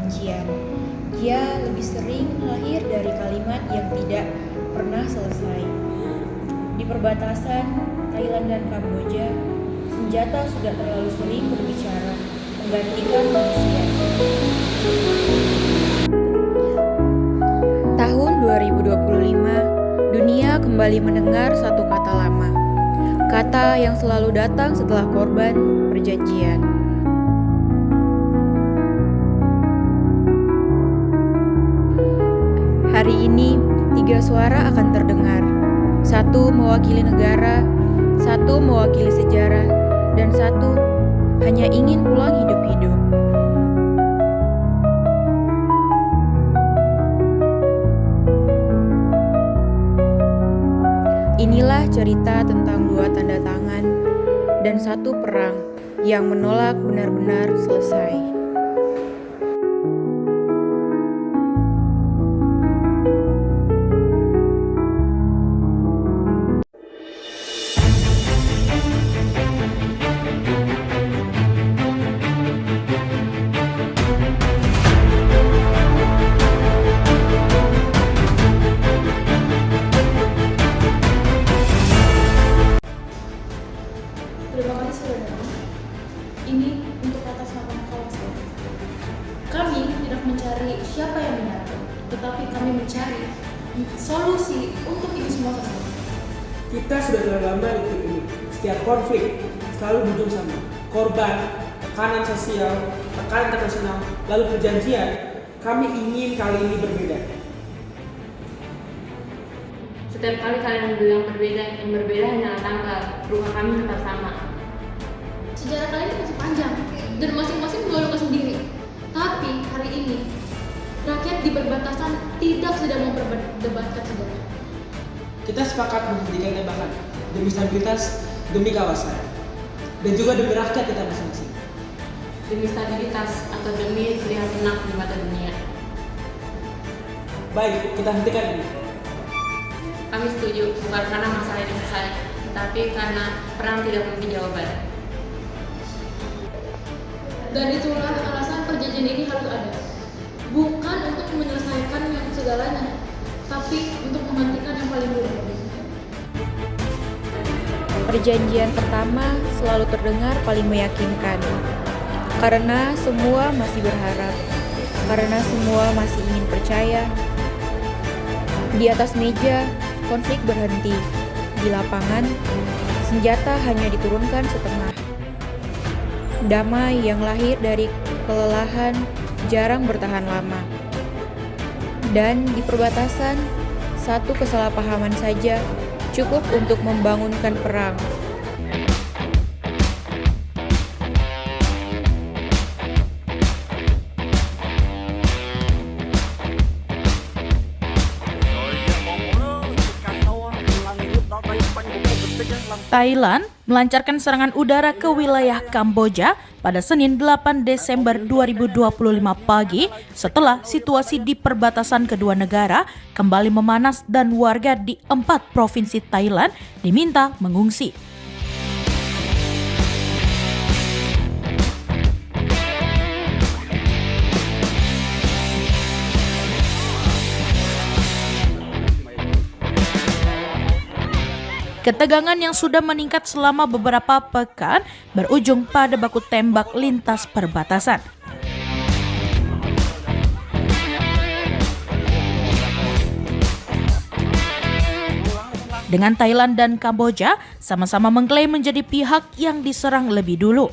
kebencian. Ia lebih sering lahir dari kalimat yang tidak pernah selesai. Di perbatasan Thailand dan Kamboja, senjata sudah terlalu sering berbicara, menggantikan manusia. Tahun 2025, dunia kembali mendengar satu kata lama. Kata yang selalu datang setelah korban perjanjian. Hari ini, 3 suara akan terdengar. Satu mewakili negara, satu mewakili sejarah, dan satu hanya ingin pulang hidup-hidup. Inilah cerita tentang 2 tanda tangan dan 1 perang yang menolak benar-benar selesai. Terima kasih sudah datang. Ini untuk atas nama kawasan. Kami tidak mencari siapa yang benar, tetapi kami mencari solusi untuk ini semua bersama. Kita sudah terlalu lama di titik ini. Setiap konflik selalu berujung sama. Korban, tekanan sosial, tekanan internasional, lalu perjanjian. Kami ingin kali ini berbeda. Setiap kali kalian bilang berbeda, yang berbeda hanyalah tanggal. Rumah kami tetap sama. Sejarah kalian masih panjang dan masing-masing membawa luka sendiri. Tapi hari ini rakyat di perbatasan tidak sedang memperdebatkan sejarah. Kita sepakat menghentikan tembakan demi stabilitas, demi kawasan, dan juga demi rakyat kita masing-masing. Demi stabilitas atau demi terlihat tenang di mata dunia. Baik, kita hentikan ini. Kami setuju, bukan karena masalah ini selesai, tetapi karena perang tidak memiliki jawaban. Dan itulah alasan perjanjian ini harus ada. Bukan untuk menyelesaikan yang segalanya, tapi untuk menghentikan yang paling buruk. Perjanjian pertama selalu terdengar paling meyakinkan. Karena semua masih berharap, karena semua masih ingin percaya. Di atas meja, konflik berhenti. Di lapangan, senjata hanya diturunkan setengah. Damai yang lahir dari kelelahan jarang bertahan lama. Dan di perbatasan, satu kesalahpahaman saja cukup untuk membangunkan perang. Thailand melancarkan serangan udara ke wilayah Kamboja pada Senin 8 Desember 2025 pagi setelah situasi di perbatasan kedua negara kembali memanas dan warga di 4 provinsi Thailand diminta mengungsi. Ketegangan yang sudah meningkat selama beberapa pekan berujung pada baku tembak lintas perbatasan. Dengan Thailand dan Kamboja sama-sama mengklaim menjadi pihak yang diserang lebih dulu.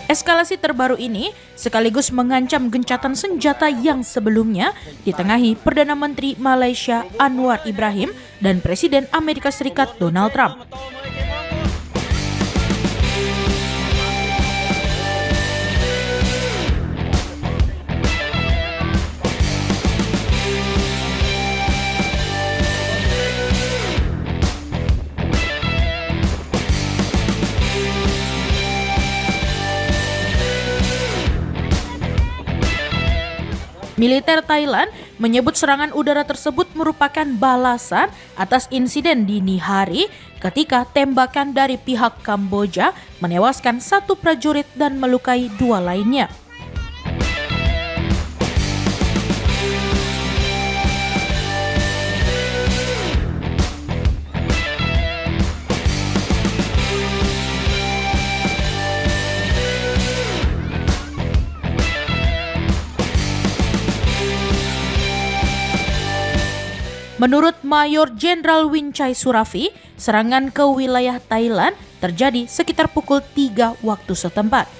Eskalasi terbaru ini sekaligus mengancam gencatan senjata yang sebelumnya ditengahi Perdana Menteri Malaysia Anwar Ibrahim dan Presiden Amerika Serikat Donald Trump. Militer Thailand menyebut serangan udara tersebut merupakan balasan atas insiden dini hari ketika tembakan dari pihak Kamboja menewaskan 1 prajurit dan melukai 2 lainnya. Menurut Mayor Jenderal Winchay Surafi, serangan ke wilayah Thailand terjadi sekitar pukul 3 waktu setempat.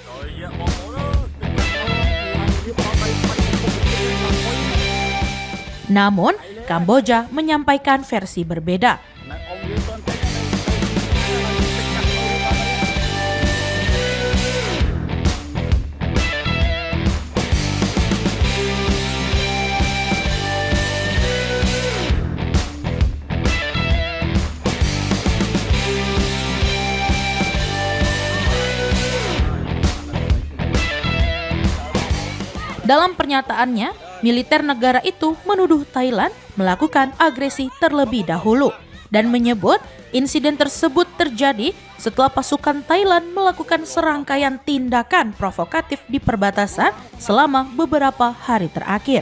Namun, Kamboja menyampaikan versi berbeda. Dalam pernyataannya, militer negara itu menuduh Thailand melakukan agresi terlebih dahulu dan menyebut insiden tersebut terjadi setelah pasukan Thailand melakukan serangkaian tindakan provokatif di perbatasan selama beberapa hari terakhir.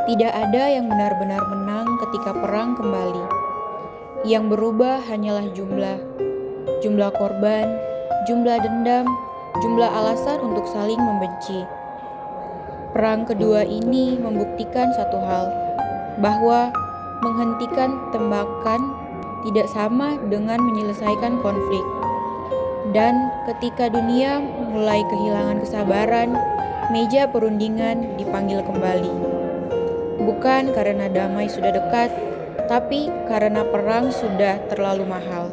Tidak ada yang benar-benar menang ketika perang kembali. Yang berubah hanyalah jumlah korban, jumlah dendam, jumlah alasan untuk saling membenci. Perang kedua ini membuktikan satu hal, bahwa menghentikan tembakan tidak sama dengan menyelesaikan konflik. Dan ketika dunia mulai kehilangan kesabaran, meja perundingan dipanggil kembali. Bukan karena damai sudah dekat, tapi karena perang sudah terlalu mahal.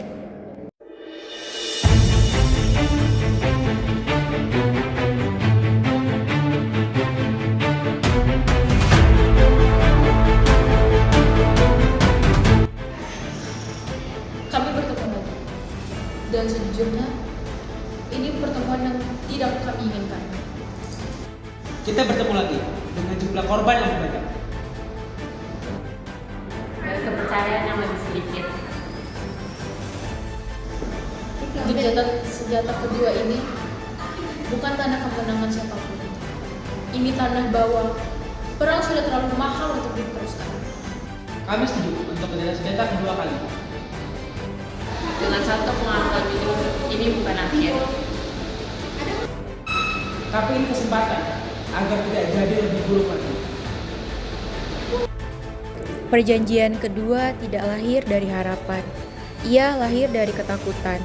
Kami bertemu lagi. Dan sejujurnya, ini pertemuan yang tidak kami inginkan. Kita bertemu lagi dengan jumlah korban yang banyak. Dan kepercayaan yang lebih sedikit. Gencatan senjata kedua ini bukan tanda kemenangan siapapun. Ini tanda bahwa perang sudah terlalu mahal untuk diteruskan. Kami setuju untuk gencatan senjata kedua kali. Dengan satu pengalaman jujur, ini bukan akhir. Tapi ini kesempatan agar tidak jadi lebih buruk lagi. Perjanjian kedua tidak lahir dari harapan. Ia lahir dari ketakutan.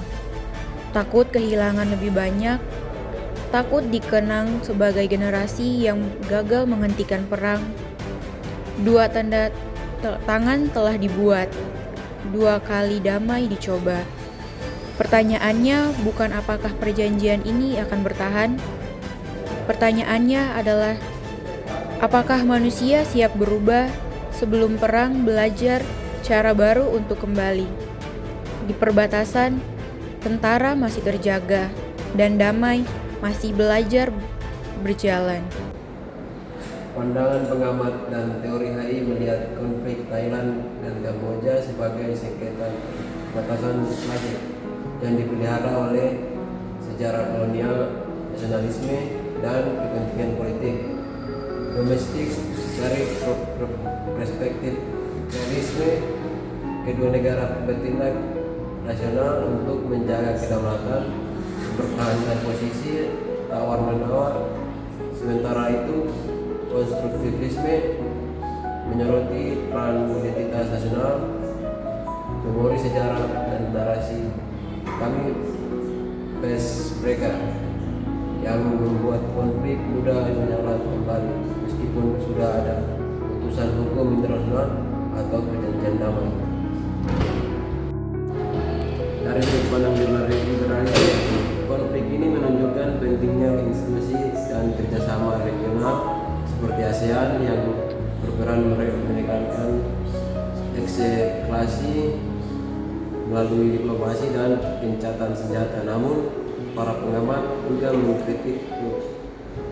Takut kehilangan lebih banyak, takut dikenang sebagai generasi yang gagal menghentikan perang. 2 tanda tangan telah dibuat, 2 kali damai dicoba. Pertanyaannya bukan apakah perjanjian ini akan bertahan. Pertanyaannya adalah, apakah manusia siap berubah sebelum perang belajar cara baru untuk kembali? Di perbatasan, tentara masih terjaga dan damai masih belajar berjalan. Pandangan pengamat dan teori HI melihat konflik Thailand dan Kamboja sebagai sengketa batasan klasik yang dipelihara oleh sejarah kolonial, nasionalisme, dan kepentingan politik domestik. Dari perspektif realisme, kedua negara bertindak nasional untuk menjaga kedaulatan, mempertahankan posisi tawar-menawar. Sementara itu, konstruktivisme menyoroti peran identitas nasional, memori sejarah dan narasi kami pes mereka yang membuat konflik mudah menyala kembali meskipun sudah ada putusan hukum internasional atau perjanjian damai. Dari sudut pandang liberalis, konflik ini menunjukkan pentingnya institusi dan kerjasama regional seperti ASEAN yang berperan menekankan eskalasi melalui diplomasi dan gencatan senjata. Namun, para pengamat juga mengkritik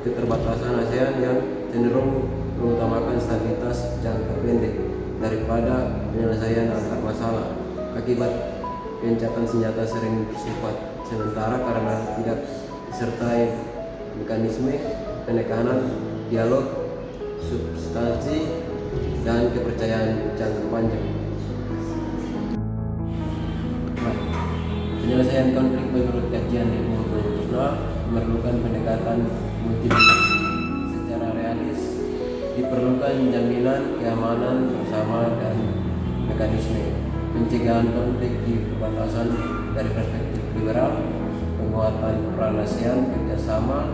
keterbatasan ASEAN yang cenderung mengutamakan stabilitas jangka pendek daripada penyelesaian akar masalah. Akibat gencatan senjata sering bersifat sementara karena tidak disertai mekanisme penekanan, dialog, substansi, dan kepercayaan jangka panjang. Penyelesaian konflik menurut kajian ilmu internasional memerlukan pendekatan multiplikasi secara realis, diperlukan jaminan keamanan bersama dan mekanisme pencegahan konflik di perbatasan dari perspektif liberal, penguatan peran ASEAN, kerjasama,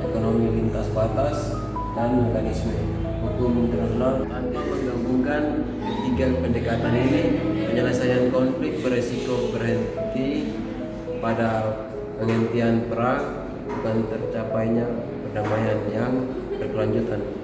ekonomi lintas batas, dan mekanisme hukum internasional. Tanpa menggabungkan ketiga pendekatan ini, penyelesaian konflik beresiko berhenti pada penghentian perang, bukan tercapainya perdamaian yang berkelanjutan.